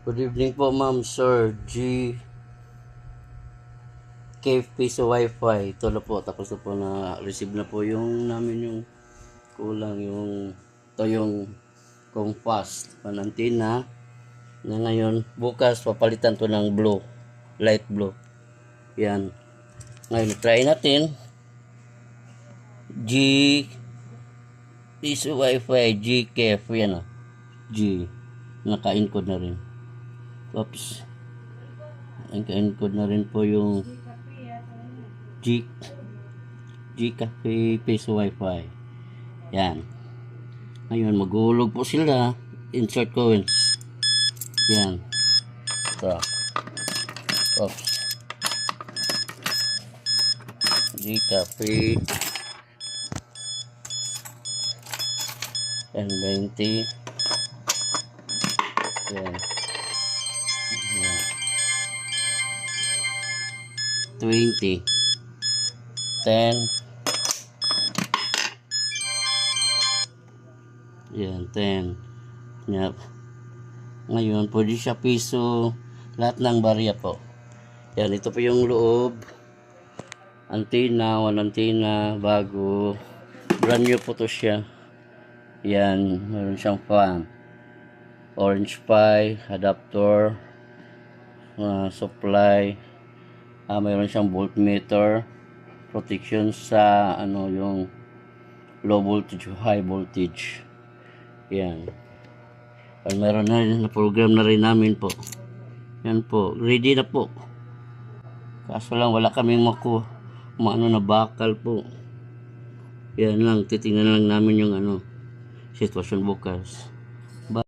Good evening po, ma'am, sir. KFP sa Wi-Fi. Ito na po, tapos na po na-receive na po yung namin yung kulang yung ito yung Comfast panantina na ngayon bukas papalitan to ng blue, light blue. Yan. Ngayon try natin sa Wi-Fi GKF yan o. G naka-encode na rin. Oops. Naka-encode na rin po yung Gcafe Peso Wi-Fi. Yan. Ngayon maghulog po sila. Insert ko yun. Yan. Ito. Oops. Gcafe N20. Yan. Yan. 20 10. Yan, 10. Yep. Ngayon, pwede siya piso lahat ng barya po. Yan, ito po yung loob. Antenna, one antenna, bago. Brand new po to siya. Yan, meron siyang fan. Orange Pi, adapter, supply. Mayroon siyang voltmeter. Protection sa yung low voltage o high voltage. Yan. Meron na program na rin namin po. Yan po, ready na po. Kaso lang wala kaming na bakal po. Yan lang, titingnan lang namin yung sitwasyon bukas.